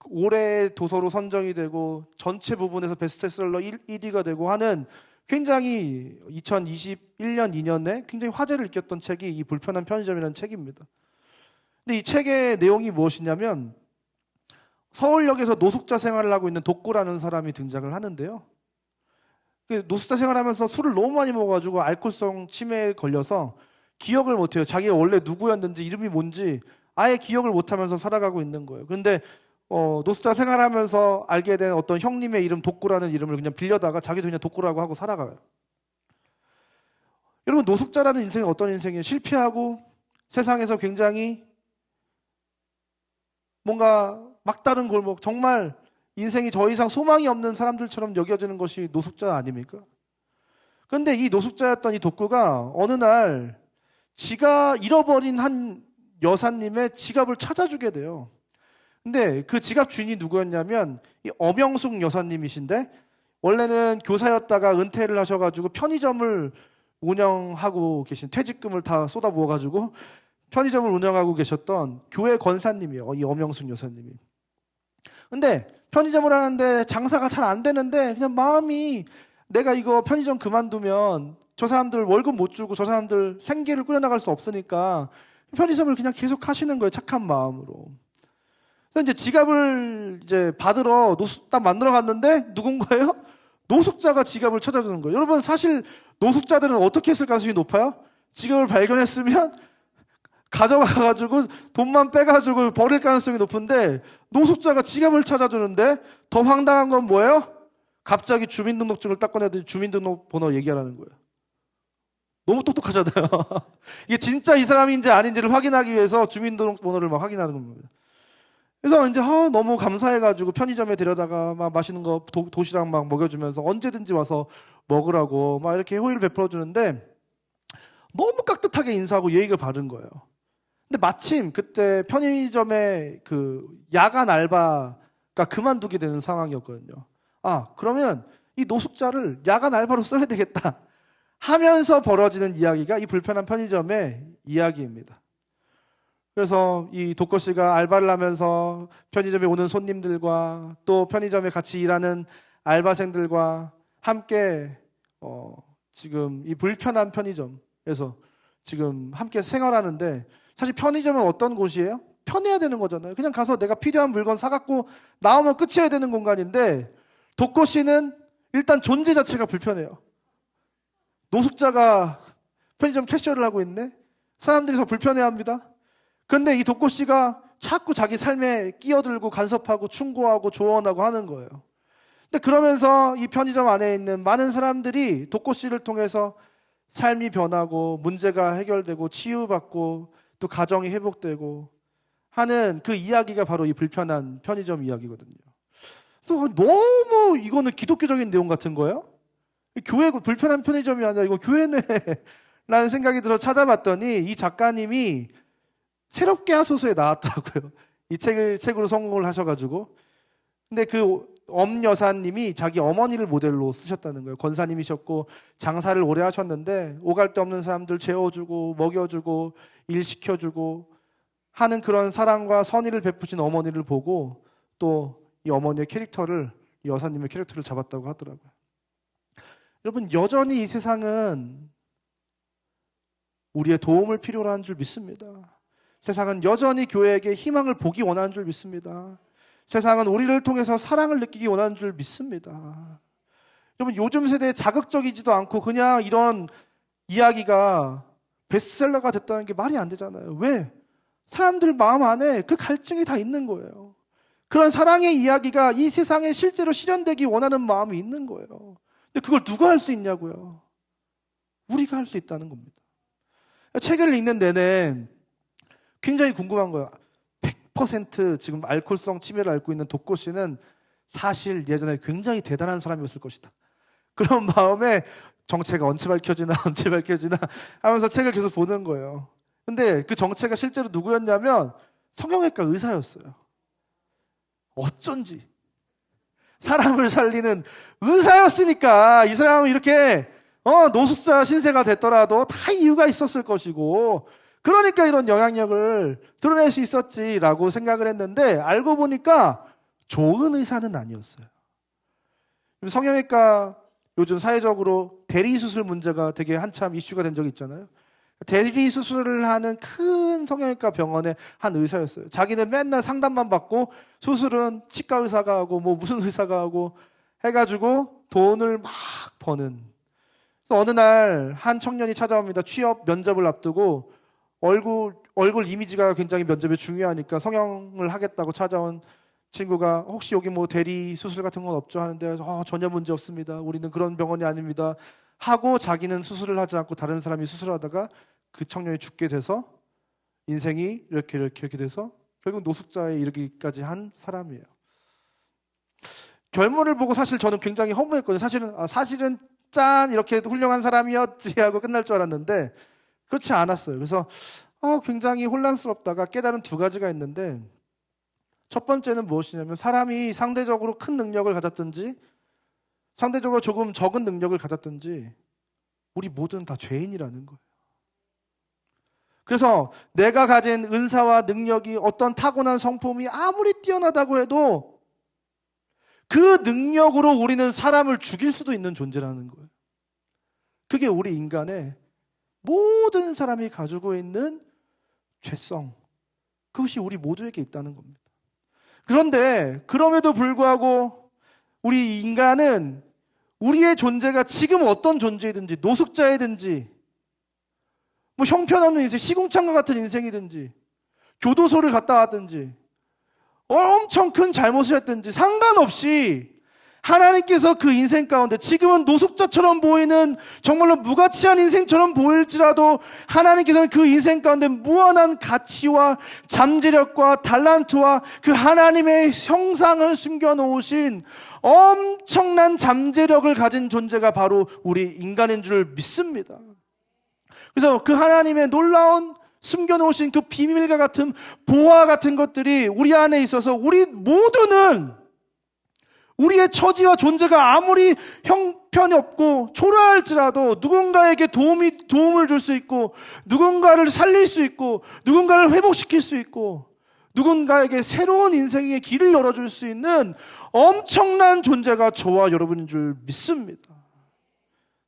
Speaker 1: 올해 도서로 선정이 되고 전체 부분에서 베스트셀러 1위가 되고 하는, 굉장히 2021년 2년에 굉장히 화제를 일으켰던 책이 이 불편한 편의점이라는 책입니다. 근데 이 책의 내용이 무엇이냐면, 서울역에서 노숙자 생활을 하고 있는 독고라는 사람이 등장을 하는데요, 노숙자 생활하면서 술을 너무 많이 먹어가지고 알코올성 치매에 걸려서 기억을 못해요. 자기가 원래 누구였는지, 이름이 뭔지 아예 기억을 못하면서 살아가고 있는 거예요. 그런데 노숙자 생활하면서 알게 된 어떤 형님의 이름, 독고라는 이름을 그냥 빌려다가 자기도 그냥 독고라고 하고 살아가요. 여러분, 노숙자라는 인생이 어떤 인생이에요? 실패하고 세상에서 굉장히 뭔가 막다른 골목, 정말 인생이 더 이상 소망이 없는 사람들처럼 여겨지는 것이 노숙자 아닙니까? 그런데 이 노숙자였던 이 독구가 어느 날 지가 잃어버린 한 여사님의 지갑을 찾아주게 돼요. 근데 그 지갑 주인이 누구였냐면 이 엄영숙 여사님이신데, 원래는 교사였다가 은퇴를 하셔가지고 편의점을 운영하고 계신, 퇴직금을 다 쏟아 부어가지고 편의점을 운영하고 계셨던 교회 권사님이에요. 이 엄영숙 여사님이. 근데 편의점을 하는데 장사가 잘 안 되는데 그냥 마음이, 내가 이거 편의점 그만두면 저 사람들 월급 못 주고 저 사람들 생계를 꾸려나갈 수 없으니까 편의점을 그냥 계속 하시는 거예요. 착한 마음으로. 그래서 이제 지갑을 이제 받으러 딱 만들어 갔는데 누군가요? 노숙자가 지갑을 찾아주는 거예요. 여러분, 사실 노숙자들은 어떻게 했을 가능성이 높아요? 지갑을 발견했으면 가져가가지고 돈만 빼가지고 버릴 가능성이 높은데, 노숙자가 지갑을 찾아주는데 더 황당한 건 뭐예요? 갑자기 주민등록증을 딱 꺼내더니 주민등록번호 얘기하라는 거예요. 너무 똑똑하잖아요. 이게 진짜 이 사람인지 아닌지를 확인하기 위해서 주민등록번호를 막 확인하는 겁니다. 그래서 이제 너무 감사해가지고 편의점에 데려다가 막 맛있는 거 도시락 막 먹여주면서 언제든지 와서 먹으라고 막 이렇게 호의를 베풀어 주는데, 너무 깍듯하게 인사하고 예의가 바른 거예요. 근데 마침 그때 편의점에 그 야간 알바가 그만두게 되는 상황이었거든요. 아, 그러면 이 노숙자를 야간 알바로 써야 되겠다 하면서 벌어지는 이야기가 이 불편한 편의점의 이야기입니다. 그래서 이 도커 씨가 알바를 하면서 편의점에 오는 손님들과 또 편의점에 같이 일하는 알바생들과 함께 지금 이 불편한 편의점에서 지금 함께 생활하는데, 사실 편의점은 어떤 곳이에요? 편해야 되는 거잖아요. 그냥 가서 내가 필요한 물건 사갖고 나오면 끝이어야 되는 공간인데, 도커 씨는 일단 존재 자체가 불편해요. 노숙자가 편의점 캐셔를 하고 있네? 사람들이 더 불편해합니다. 근데 이 도커 씨가 자꾸 자기 삶에 끼어들고 간섭하고 충고하고 조언하고 하는 거예요. 근데 그러면서 이 편의점 안에 있는 많은 사람들이 도커 씨를 통해서 삶이 변하고 문제가 해결되고 치유받고 또 가정이 회복되고 하는 그 이야기가 바로 이 불편한 편의점 이야기거든요. 그래서 너무 이거는 기독교적인 내용 같은 거예요. 교회 불편한 편의점이 아니라 이거 교회네 라는 생각이 들어 찾아봤더니 이 작가님이 새롭게 하소서에 나왔더라고요. 이 책으로 성공을 하셔가지고. 근데 그 엄여사님이 자기 어머니를 모델로 쓰셨다는 거예요. 권사님이셨고 장사를 오래 하셨는데 오갈 데 없는 사람들 재워주고 먹여주고 일 시켜주고 하는 그런 사랑과 선의를 베푸신 어머니를 보고 또 이 어머니의 캐릭터를, 이 여사님의 캐릭터를 잡았다고 하더라고요. 여러분, 여전히 이 세상은 우리의 도움을 필요로 하는 줄 믿습니다. 세상은 여전히 교회에게 희망을 보기 원하는 줄 믿습니다. 세상은 우리를 통해서 사랑을 느끼기 원하는 줄 믿습니다. 여러분, 요즘 세대에 자극적이지도 않고 그냥 이런 이야기가 베스트셀러가 됐다는 게 말이 안 되잖아요. 왜? 사람들 마음 안에 그 갈증이 다 있는 거예요. 그런 사랑의 이야기가 이 세상에 실제로 실현되기 원하는 마음이 있는 거예요. 근데 그걸 누가 할 수 있냐고요? 우리가 할 수 있다는 겁니다. 책을 읽는 내내 굉장히 궁금한 거예요. 100% 지금 알코올성 치매를 앓고 있는 도커 씨는 사실 예전에 굉장히 대단한 사람이었을 것이다. 그런 마음에 정체가 언제 밝혀지나 언제 밝혀지나 하면서 책을 계속 보는 거예요. 근데 그 정체가 실제로 누구였냐면 성형외과 의사였어요. 어쩐지 사람을 살리는 의사였으니까 이 사람은 이렇게 노숙자 신세가 됐더라도 다 이유가 있었을 것이고, 그러니까 이런 영향력을 드러낼 수 있었지라고 생각을 했는데 알고 보니까 좋은 의사는 아니었어요. 성형외과 요즘 사회적으로 대리수술 문제가 되게 한참 이슈가 된 적이 있잖아요. 대리수술을 하는 큰 성형외과 병원의 한 의사였어요. 자기는 맨날 상담만 받고 수술은 치과 의사가 하고 뭐 무슨 의사가 하고 해가지고 돈을 막 버는. 그래서 어느 날 한 청년이 찾아옵니다. 취업 면접을 앞두고 얼굴 이미지가 굉장히 면접에 중요하니까 성형을 하겠다고 찾아온 친구가 혹시 여기 뭐 대리 수술 같은 건 없죠 하는데 전혀 문제 없습니다. 우리는 그런 병원이 아닙니다. 하고 자기는 수술을 하지 않고 다른 사람이 수술하다가 그 청년이 죽게 돼서 인생이 이렇게 돼서 결국 노숙자에 이르기까지 한 사람이에요. 결말을 보고 사실 저는 굉장히 허무했거든요. 사실은 짠 이렇게 훌륭한 사람이었지 하고 끝날 줄 알았는데 그렇지 않았어요. 그래서 굉장히 혼란스럽다가 깨달은 두 가지가 있는데, 첫 번째는 무엇이냐면 사람이 상대적으로 큰 능력을 가졌든지 상대적으로 조금 적은 능력을 가졌든지 우리 모두는 다 죄인이라는 거예요. 그래서 내가 가진 은사와 능력이 어떤 타고난 성품이 아무리 뛰어나다고 해도 그 능력으로 우리는 사람을 죽일 수도 있는 존재라는 거예요. 그게 우리 인간의 모든 사람이 가지고 있는 죄성, 그것이 우리 모두에게 있다는 겁니다. 그런데 그럼에도 불구하고 우리 인간은 우리의 존재가 지금 어떤 존재이든지, 노숙자이든지 뭐 형편없는 인생, 시궁창과 같은 인생이든지 교도소를 갔다 왔든지 엄청 큰 잘못을 했든지 상관없이 하나님께서 그 인생 가운데 지금은 노숙자처럼 보이는 정말로 무가치한 인생처럼 보일지라도 하나님께서는 그 인생 가운데 무한한 가치와 잠재력과 달란트와 그 하나님의 형상을 숨겨놓으신 엄청난 잠재력을 가진 존재가 바로 우리 인간인 줄 믿습니다. 그래서 그 하나님의 놀라운 숨겨놓으신 그 비밀과 같은 보화 같은 것들이 우리 안에 있어서 우리 모두는 우리의 처지와 존재가 아무리 형편이 없고 초라할지라도 누군가에게 도움을 줄 수 있고 누군가를 살릴 수 있고 누군가를 회복시킬 수 있고 누군가에게 새로운 인생의 길을 열어줄 수 있는 엄청난 존재가 저와 여러분인 줄 믿습니다.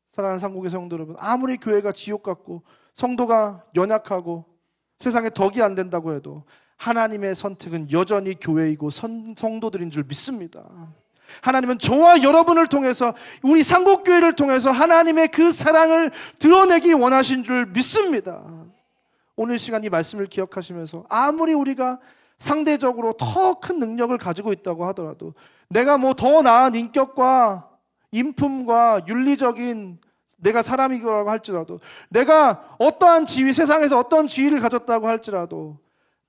Speaker 1: 사랑하는 상국의 성도 여러분, 아무리 교회가 지옥 같고 성도가 연약하고 세상에 덕이 안 된다고 해도 하나님의 선택은 여전히 교회이고 성도들인 줄 믿습니다. 하나님은 저와 여러분을 통해서 우리 상국교회를 통해서 하나님의 그 사랑을 드러내기 원하신 줄 믿습니다. 오늘 시간 이 말씀을 기억하시면서 아무리 우리가 상대적으로 더 큰 능력을 가지고 있다고 하더라도 내가 뭐 더 나은 인격과 인품과 윤리적인 내가 사람이라고 할지라도 내가 어떠한 지위, 세상에서 어떤 지위를 가졌다고 할지라도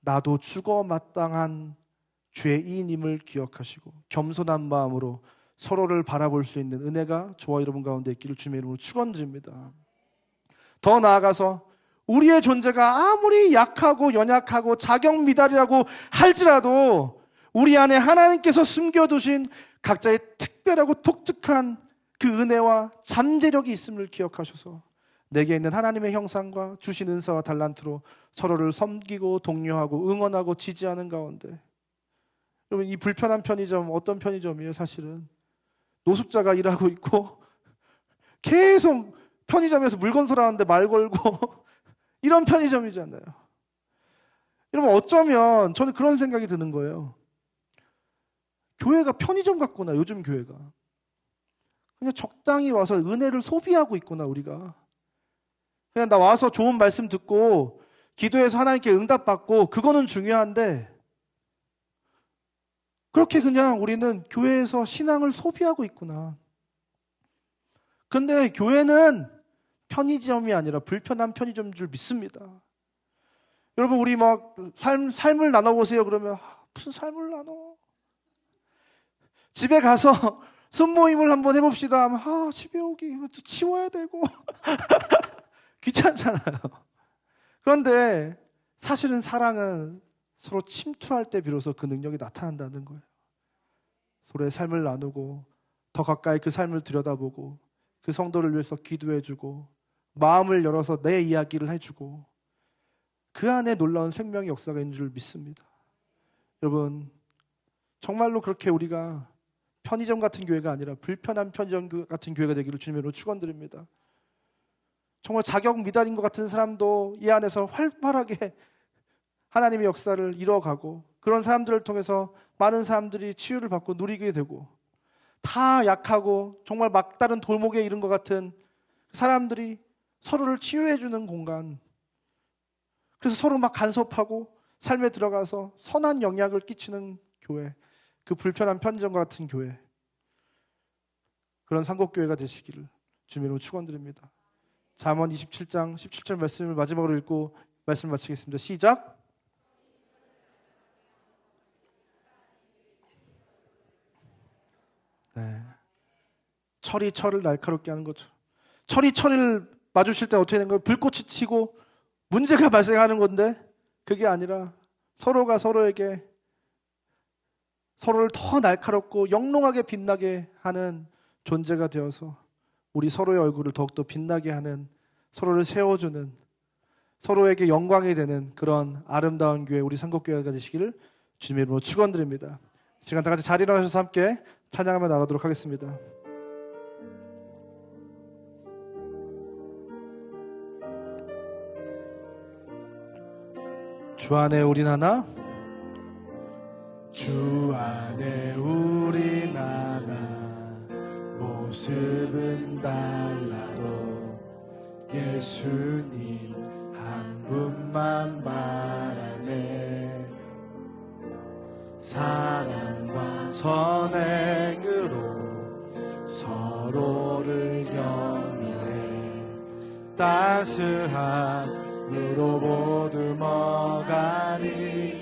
Speaker 1: 나도 죽어 마땅한 죄인임을 기억하시고 겸손한 마음으로 서로를 바라볼 수 있는 은혜가 저와 여러분 가운데 있기를 주님의 이름으로 축원드립니다. 더 나아가서 우리의 존재가 아무리 약하고 연약하고 자격미달이라고 할지라도 우리 안에 하나님께서 숨겨두신 각자의 특별하고 독특한 그 은혜와 잠재력이 있음을 기억하셔서 내게 있는 하나님의 형상과 주신 은사와 달란트로 서로를 섬기고 독려하고 응원하고 지지하는 가운데, 여러분 이 불편한 편의점 어떤 편의점이에요? 사실은 노숙자가 일하고 있고 계속 편의점에서 물건 사라는데 말 걸고 이런 편의점이잖아요. 여러분 어쩌면 저는 그런 생각이 드는 거예요. 교회가 편의점 같구나. 요즘 교회가 그냥 적당히 와서 은혜를 소비하고 있구나. 우리가 그냥 나 와서 좋은 말씀 듣고 기도해서 하나님께 응답받고 그거는 중요한데 그렇게 그냥 우리는 교회에서 신앙을 소비하고 있구나. 근데 교회는 편의점이 아니라 불편한 편의점인 줄 믿습니다. 여러분 우리 막 삶을 나눠보세요. 그러면 무슨 삶을 나눠? 집에 가서 손모임을 한번 해봅시다 하면 집에 오기 또 치워야 되고 귀찮잖아요. 그런데 사실은 사랑은 서로 침투할 때 비로소 그 능력이 나타난다는 거예요. 서로의 삶을 나누고 더 가까이 그 삶을 들여다보고 그 성도를 위해서 기도해주고 마음을 열어서 내 이야기를 해주고 그 안에 놀라운 생명의 역사가 있는 줄 믿습니다. 여러분 정말로 그렇게 우리가 편의점 같은 교회가 아니라 불편한 편의점 같은 교회가 되기를 주님으로 축원드립니다. 정말 자격 미달인 것 같은 사람도 이 안에서 활발하게 하나님의 역사를 이뤄가고 그런 사람들을 통해서 많은 사람들이 치유를 받고 누리게 되고 다 약하고 정말 막다른 돌목에 이른 것 같은 사람들이 서로를 치유해주는 공간, 그래서 서로 막 간섭하고 삶에 들어가서 선한 영향을 끼치는 교회, 그 불편한 편의점과 같은 교회, 그런 상국교회가 되시기를 주님으로 축원드립니다. 잠언 27장 17절 말씀을 마지막으로 읽고 말씀을 마치겠습니다. 시작. 네. 철이 철을 날카롭게 하는 것처럼 철이 철을 마주칠 때 어떻게 되는 거예요? 불꽃이 튀고 문제가 발생하는 건데 그게 아니라 서로가 서로에게 서로를 더 날카롭고 영롱하게 빛나게 하는 존재가 되어서 우리 서로의 얼굴을 더욱더 빛나게 하는, 서로를 세워주는, 서로에게 영광이 되는 그런 아름다운 교회, 우리 상국교회가 되시기를 주님의 이름으로 축원드립니다. 시간 다 같이 자리에 일어나셔서 함께 찬양하며 나가도록 하겠습니다. 주 안에 우린 하나, 주 안에 우린 하나, 모습은 달라도 예수님 한 분만 바라네. 사랑과 선행으로 서로를 격려해 따스함으로 모두 먹으리.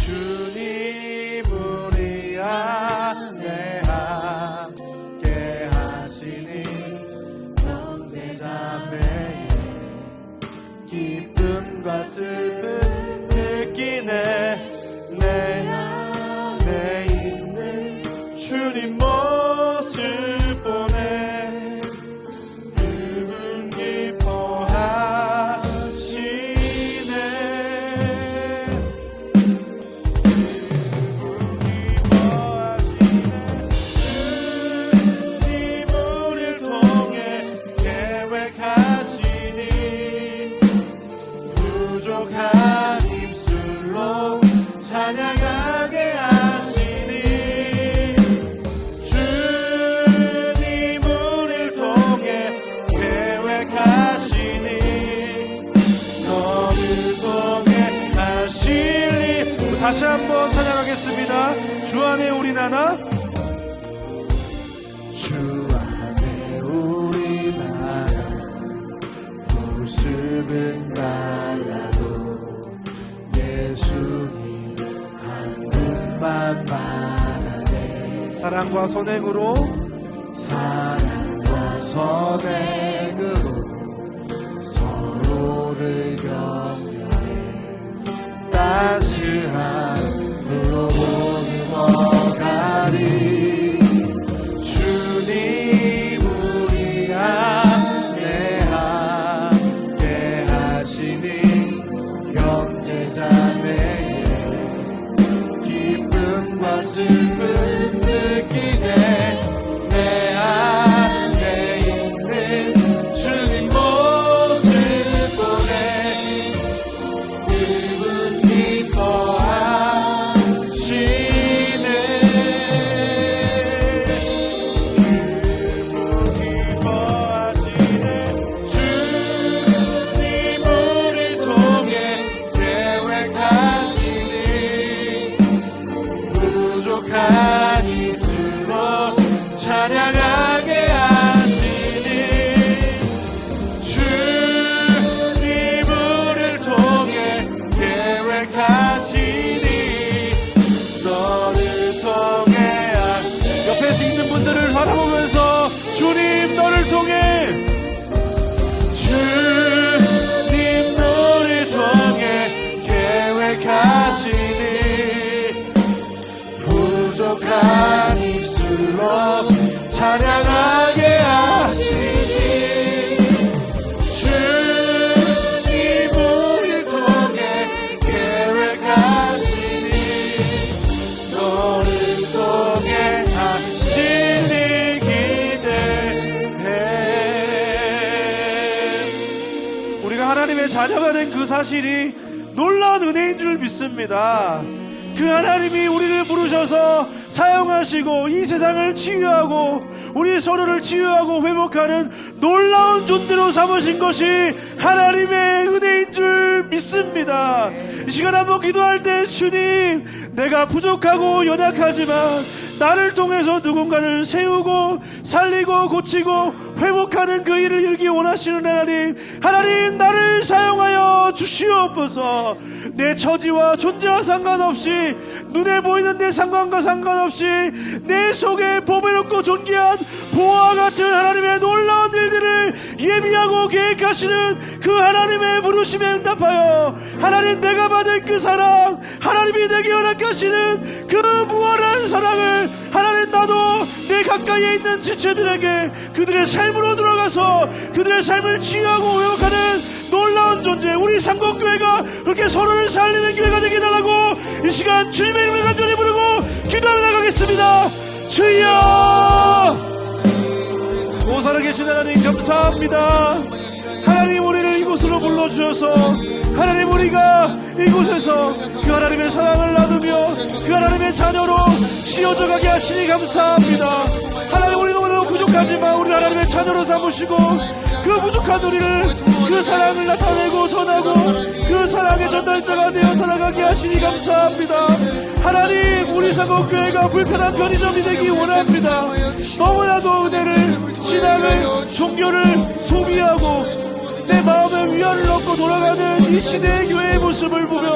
Speaker 1: 주님 우리 안에 함께 하시니 형제자매의 주님 모습 보내 그분 기뻐하시네. 주님 우리를 통해 계획하시니 부족한 입술로 찬양하게 하시니 주님 우리를 통해 계획하시니 너를 통해 하시니. 다시 한번 찬양하겠습니다. 주 안에 우리 나나 주 안에 우리 나나 모습은 달라도 예수님 한 분만 말하네. 사랑과 선행으로 서로를 격려해 따스한 눈으로 넘어가리. 주님 우리 안에 함께 하시니 형제자매의 기쁨과 슬픔 느끼네. 내 안에 있는 주님 모습 보내 그분 기뻐하시네. 그분 기뻐하시네. 주님 우리를 통해 계획하시니 부족한 입술로 찬양하게 하시니 주님 우리를 통해 계획하시니 너를 통해 옆에서 있는 분들을 바라보면서 주님 너를 통해 주님 너를 통해 계획하시니 부족한 입술로 찬양하게 하시니 주님 우리를 통해 계획하시니 너를 통해 하시니 기대해. 우리가 하나님의 자녀가 된 그 사실이 놀라운 은혜인 줄 믿습니다. 그 하나님이 우리를 부르셔서 사용하시고 이 세상을 치유하고 우리 서로를 치유하고 회복하는 놀라운 존재로 삼으신 것이 하나님의 은혜인 줄 믿습니다. 이 시간 한번 기도할 때 주님 내가 부족하고 연약하지만 나를 통해서 누군가를 세우고 살리고 고치고 회복하는 그 일을 이루기 원하시는 하나님, 하나님 나를 사용하여 주시옵소서. 내 처지와 존재와 상관없이 눈에 보이는 내 상관과 상관없이 내 속에 보배롭고 존귀한 보화와 같은 하나님의 놀라운 일들을 예비하고 계획하시는 그 하나님의 부르심에 응답하여 하나님 내가 받은 그 사랑, 하나님이 내게 허락하시는 그 무한한 사랑을 하나님 나도 내 가까이에 있는 지체들에게 그들의 삶으로 들어가서 그들의 삶을 치유하고 회복하는 놀라운 존재, 우리 상공교회가 그렇게 서로를 살리는 교회가 되게 해달라고 이 시간 주님의 이름을 간절히 부르고 기도하며 나가겠습니다. 주여, 오 살아계신 하나님 감사합니다. 하나님 우리를 이곳으로 불러주셔서 하나님 우리가 이곳에서 그 하나님의 사랑을 나누며 그 하나님의 자녀로 씌워져 가게 하시니 감사합니다. 하나님 우리 너무나도 부족하지만 우리 하나님의 자녀로 삼으시고 그 부족한 우리를 그 사랑을 나타내고 전하고 그 사랑의 전달자가 되어 살아가게 하시니 감사합니다. 하나님 우리 상공교회가 불편한 편의점이 되기 원합니다. 너무나도 은혜를, 신앙을, 종교를 소비하고 내 마음에 위안을 얻고 돌아가는 이 시대의 교회의 모습을 보며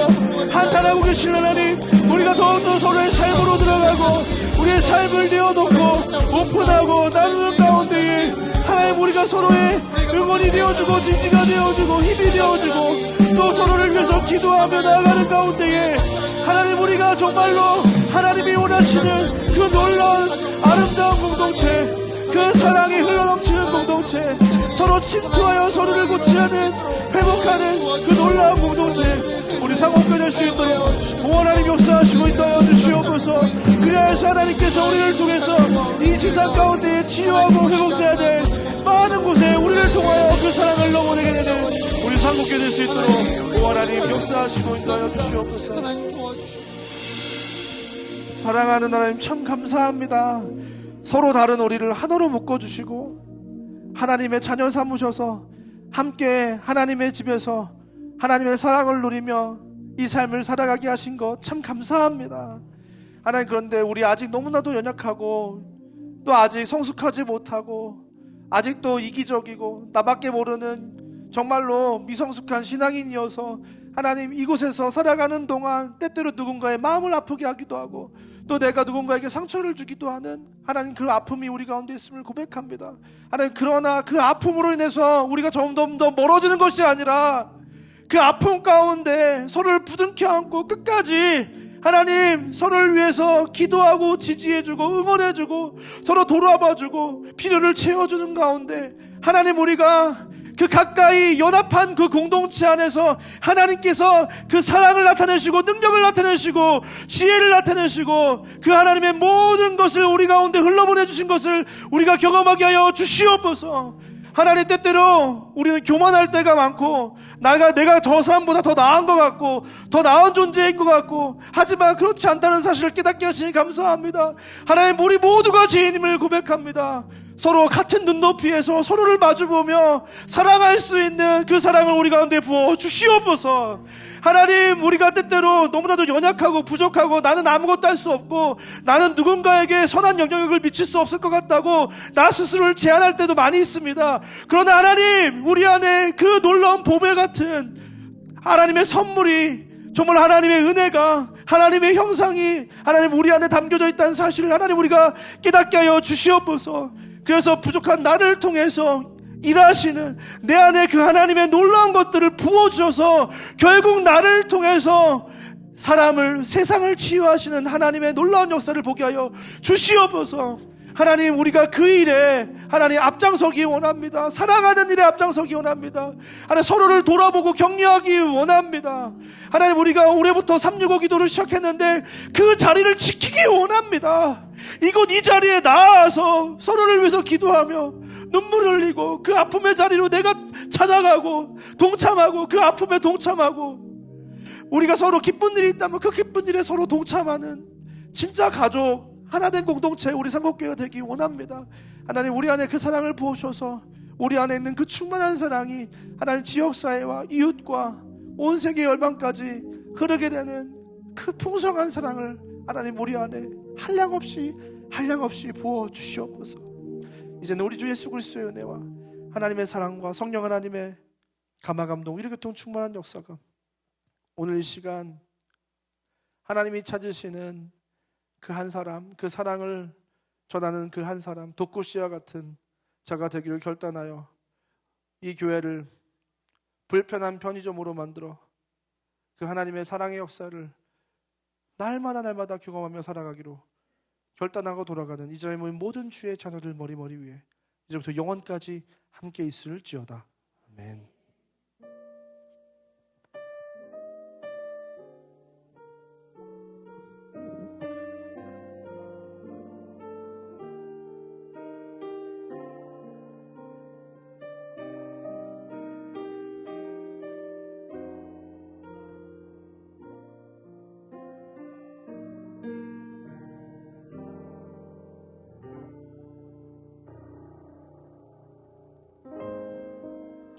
Speaker 1: 한탄하고 계신 하나님, 우리가 더욱더 서로의 삶으로 들어가고 우리의 삶을 내어놓고 오픈하고 나누는 가운데에 하나님 우리가 서로의 응원이 되어주고 지지가 되어주고 힘이 되어주고 또 서로를 위해서 기도하며 나아가는 가운데에 하나님, 우리가 정말로 하나님이 원하시는 그 놀라운 아름다운 공동체, 그 사랑이 흘러넘치는 공동체, 서로 침투하여 서로를 고치하는, 회복하는 그 놀라운 공동체, 우리 상업교회 될 수 있도록 하나님 역사하시고 인도하여 주시옵소서. 그래야서 하나님께서 우리를 통해서 이 세상 가운데 치유하고 회복되어야 될 많은 곳에 우리를 통하여 그 사랑을 넘어내게 되는 우리 상업교회 될 수 있도록 하나님 역사하시고 인도하여 주시옵소서. 사랑하는 하나님, 참 감사합니다. 서로 다른 우리를 하나로 묶어주시고 하나님의 자녀 삼으셔서 함께 하나님의 집에서 하나님의 사랑을 누리며 이 삶을 살아가게 하신 것 참 감사합니다. 하나님, 그런데 우리 아직 너무나도 연약하고 또 아직 성숙하지 못하고 아직도 이기적이고 나밖에 모르는 정말로 미성숙한 신앙인이어서 하나님, 이곳에서 살아가는 동안 때때로 누군가의 마음을 아프게 하기도 하고 또 내가 누군가에게 상처를 주기도 하는 하나님, 그 아픔이 우리 가운데 있음을 고백합니다. 하나님, 그러나 그 아픔으로 인해서 우리가 점점 더 멀어지는 것이 아니라 그 아픔 가운데 서로를 부둥켜 안고 끝까지 하나님, 서로를 위해서 기도하고 지지해주고 응원해주고 서로 돌아봐주고 필요를 채워주는 가운데 하나님, 우리가 그 가까이 연합한 그 공동체 안에서 하나님께서 그 사랑을 나타내시고 능력을 나타내시고 지혜를 나타내시고 그 하나님의 모든 것을 우리 가운데 흘러보내주신 것을 우리가 경험하게 하여 주시옵소서. 하나님, 때때로 우리는 교만할 때가 많고 내가 저 사람보다 더 나은 것 같고 더 나은 존재인 것 같고, 하지만 그렇지 않다는 사실을 깨닫게 하시니 감사합니다. 하나님, 우리 모두가 죄인임을 고백합니다. 서로 같은 눈높이에서 서로를 마주보며 사랑할 수 있는 그 사랑을 우리 가운데 부어 주시옵소서. 하나님, 우리가 때때로 너무나도 연약하고 부족하고 나는 아무것도 할 수 없고 나는 누군가에게 선한 영향력을 미칠 수 없을 것 같다고 나 스스로를 제한할 때도 많이 있습니다. 그러나 하나님, 우리 안에 그 놀라운 보배 같은 하나님의 선물이, 정말 하나님의 은혜가, 하나님의 형상이 하나님 우리 안에 담겨져 있다는 사실을 하나님 우리가 깨닫게 하여 주시옵소서. 그래서 부족한 나를 통해서 일하시는 내 안에 그 하나님의 놀라운 것들을 부어주셔서 결국 나를 통해서 세상을 치유하시는 하나님의 놀라운 역사를 보게 하여 주시옵소서. 하나님, 우리가 그 일에 하나님 앞장서기 원합니다. 사랑하는 일에 앞장서기 원합니다. 하나님, 서로를 돌아보고 격려하기 원합니다. 하나님, 우리가 올해부터 365 기도를 시작했는데 그 자리를 지키기 원합니다. 이 자리에 나와서 서로를 위해서 기도하며 눈물을 흘리고 그 아픔의 자리로 내가 찾아가고 동참하고 그 아픔에 동참하고, 우리가 서로 기쁜 일이 있다면 그 기쁜 일에 서로 동참하는 진짜 가족, 하나된 공동체 우리 상곡교회가 되기 원합니다. 하나님, 우리 안에 그 사랑을 부어주셔서 우리 안에 있는 그 충만한 사랑이 하나님 지역사회와 이웃과 온 세계 열방까지 흐르게 되는 그 풍성한 사랑을 하나님 우리 안에 한량없이 부어주시옵소서. 이제는 우리 주 예수 그리스도의 은혜와 하나님의 사랑과 성령 하나님의 감화감동, 위로교통 충만한 역사가 오늘 이 시간 하나님이 찾으시는 그 한 사람, 그 사랑을 전하는 그 한 사람, 독고씨와 같은 자가 되기를 결단하여 이 교회를 불편한 편의점으로 만들어 그 하나님의 사랑의 역사를 날마다 경험하며 살아가기로 결단하고 돌아가는 이 자리에 모인 모든 주의 자녀들 머리 위에 이제부터 영원까지 함께 있을지어다. 아멘.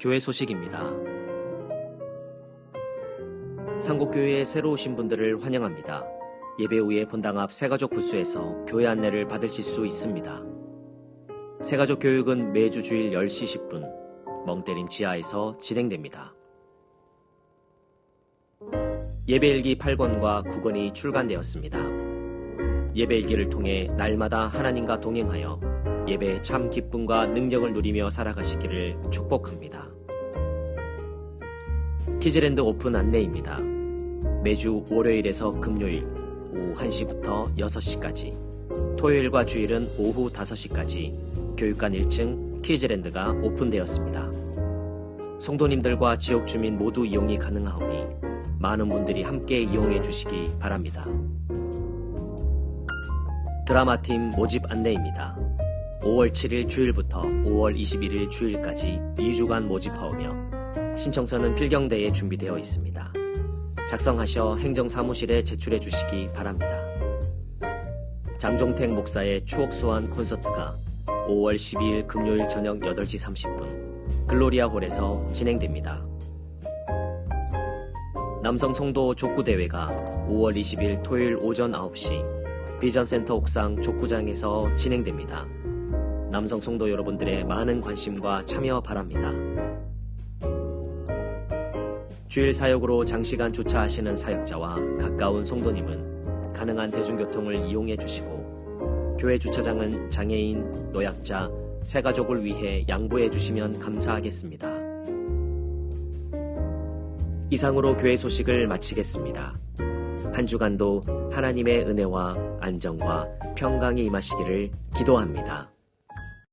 Speaker 2: 교회 소식입니다. 상곡교회에 새로 오신 분들을 환영합니다. 예배 후에 본당 앞 새가족 부스에서 교회 안내를 받으실 수 있습니다. 새가족 교육은 매주 주일 10시 10분 멍때림 지하에서 진행됩니다. 예배일기 8권과 9권이 출간되었습니다. 예배일기를 통해 날마다 하나님과 동행하여 예배의 참 기쁨과 능력을 누리며 살아가시기를 축복합니다. 키즈랜드 오픈 안내입니다. 매주 월요일에서 금요일 오후 1시부터 6시까지, 토요일과 주일은 오후 5시까지 교육관 1층 키즈랜드가 오픈되었습니다. 성도님들과 지역 주민 모두 이용이 가능하오니 많은 분들이 함께 이용해 주시기 바랍니다. 드라마팀 모집 안내입니다. 5월 7일 주일부터 5월 21일 주일까지 2주간 모집하오며 신청서는 필경대에 준비되어 있습니다. 작성하셔 행정사무실에 제출해 주시기 바랍니다. 장종택 목사의 추억소환 콘서트가 5월 12일 금요일 저녁 8시 30분 글로리아홀에서 진행됩니다. 남성 성도 족구대회가 5월 20일 토요일 오전 9시 비전센터 옥상 족구장에서 진행됩니다. 남성 성도 여러분들의 많은 관심과 참여 바랍니다. 주일 사역으로 장시간 주차하시는 사역자와 가까운 성도님은 가능한 대중교통을 이용해 주시고 교회 주차장은 장애인, 노약자, 새가족을 위해 양보해 주시면 감사하겠습니다. 이상으로 교회 소식을 마치겠습니다. 한 주간도 하나님의 은혜와 안정과 평강이 임하시기를 기도합니다.